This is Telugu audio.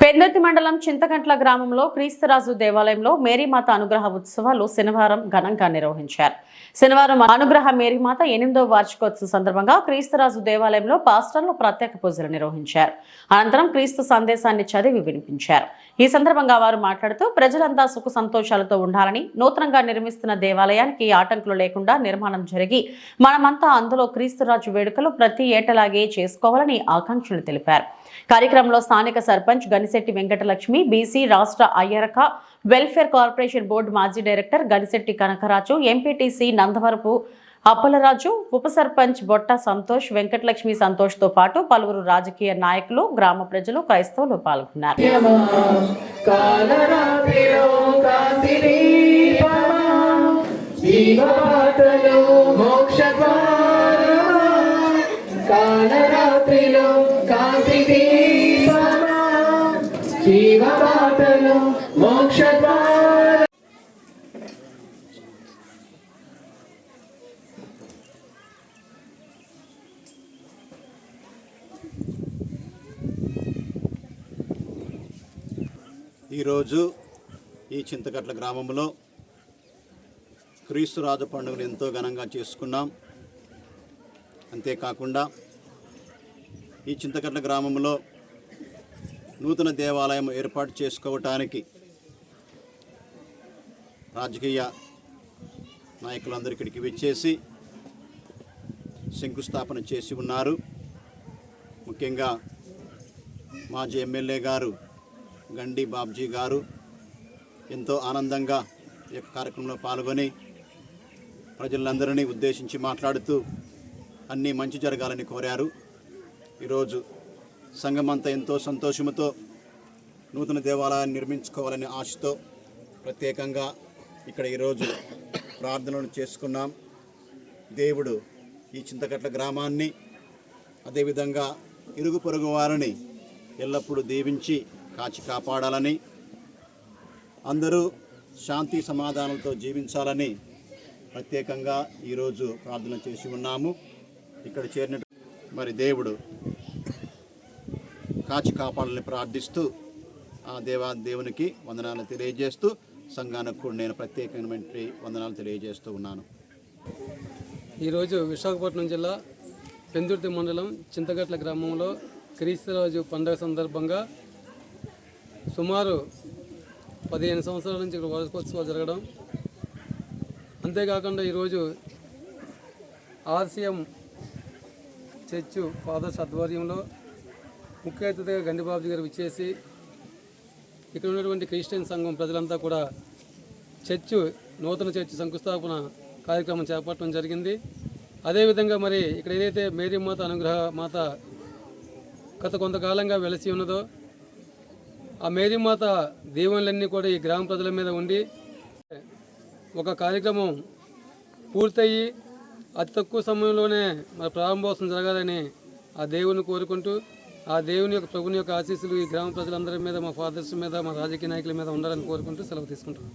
పెందుర్తి మండలం చింతకంట్ల గ్రామంలో క్రీస్తురాజు దేవాలయంలో మేరీమాత అనుగ్రహ ఉత్సవాలు శనివారం ఘనంగా నిర్వహించారు. శనివారం అనుగ్రహ మేరీమాత 8వ వార్షికోత్సవం సందర్భంగా క్రీస్తురాజు దేవాలయంలో పాస్టర్లు ప్రత్యేక పూజలు నిర్వహించారు. అనంతరం క్రీస్తు సందేశాన్ని చదివి వినిపించారు. ఈ సందర్భంగా వారు మాట్లాడుతూ ప్రజలంతా సుఖ సంతోషాలతో ఉండాలని, నూతనంగా నిర్మిస్తున్న దేవాలయానికి ఆటంకులు లేకుండా నిర్మాణం జరిగి మనమంతా అందులో క్రీస్తురాజు వేడుకలు ప్రతి ఏటలాగే చేసుకోవాలని ఆకాంక్షలు తెలిపారు. కార్యక్రమంలో స్థానిక సర్పంచ్ గనిశెట్టి వెంకటలక్ష్మి, బీసీ రాష్ట్ర అయ్యరక వెల్ఫేర్ కార్పొరేషన్ బోర్డు మాజీ డైరెక్టర్ గనిశెట్టి కనకరాజు, ఎంపీటీసీ నందవరపు అప్పలరాజు, ఉప సర్పంచ్ బొట్ట సంతోష్, వెంకటలక్ష్మి సంతోష్ తో పాటు పలువురు రాజకీయ నాయకులు, గ్రామ ప్రజలు, క్రైస్తవులు పాల్గొన్నారు. ఈరోజు ఈ చింతకట్ల గ్రామంలో క్రీస్తురాజు పండుగను ఎంతో ఘనంగా చేసుకున్నాం. అంతేకాకుండా ఈ చింతకట్ల గ్రామంలో నూతన దేవాలయం ఏర్పాటు చేసుకోవటానికి రాజకీయ నాయకులందరూ ఇక్కడికి విచ్చేసి శంకుస్థాపన చేసి ఉన్నారు. ముఖ్యంగా మాజీ ఎమ్మెల్యే గారు గండి బాబ్జీ గారు ఎంతో ఆనందంగా ఈ కార్యక్రమంలో పాల్గొని ప్రజలందరినీ ఉద్దేశించి మాట్లాడుతూ అన్నీ మంచి జరగాలని కోరారు. ఈరోజు సంఘమంతా ఎంతో సంతోషంతో నూతన దేవాలయాన్ని నిర్మించుకోవాలనే ఆశతో ప్రత్యేకంగా ఇక్కడ ఈరోజు ప్రార్థనలు చేసుకున్నాం. దేవుడు ఈ చింతకట్ల గ్రామాన్ని, అదేవిధంగా ఇరుగు పొరుగు వారిని ఎల్లప్పుడూ దీవించి కాచి కాపాడాలని, అందరూ శాంతి సమాధానంతో జీవించాలని ప్రత్యేకంగా ఈరోజు ప్రార్థన చేసి ఉన్నాము. ఇక్కడ చేరిన మరి దేవుడు కాచి కాపాడాలని ప్రార్థిస్తూ ఆ దేవునికి వందనాలు తెలియజేస్తూ సంఘానికి కూడా నేను ప్రత్యేకమైన వందనాలు తెలియజేస్తూ ఉన్నాను. ఈరోజు విశాఖపట్నం జిల్లా పెందుర్తి మండలం చింతగట్ల గ్రామంలో క్రీస్తురాజు పండుగ సందర్భంగా సుమారు 15 సంవత్సరాల నుంచి ఇక్కడ వార్షికోత్సవాలు జరగడం, అంతేకాకుండా ఈరోజు ఆర్సీఎం చర్చ్ ఫాదర్స్ ఆధ్వర్యంలో ముఖ్య అతిథిగా గండిబాబు గారు విచ్చేసి ఇక్కడ ఉన్నటువంటి క్రిస్టియన్ సంఘం ప్రజలంతా కూడా నూతన చర్చ్ శంకుస్థాపన కార్యక్రమం చేపట్టడం జరిగింది. అదేవిధంగా మరి ఇక్కడ ఏదైతే మేరీమాత అనుగ్రహ మాత గత కొంతకాలంగా వెలసి ఉన్నదో ఆ మేరీమాత దీవెనలన్నీ కూడా ఈ గ్రామ ప్రజల మీద ఉండి ఒక కార్యక్రమం పూర్తయ్యి అతి తక్కువ సమయంలోనే మరి ప్రారంభోత్సవం జరగాలని ఆ దేవుని కోరుకుంటూ, ఆ దేవుని యొక్క ప్రభుని యొక్క ఆశీస్సులు ఈ గ్రామ ప్రజలందరి మీద, మా ఫాదర్స్ మీద, మా రాజకీయ నాయకుల మీద ఉండాలని కోరుకుంటూ సెలవు తీసుకుంటాం.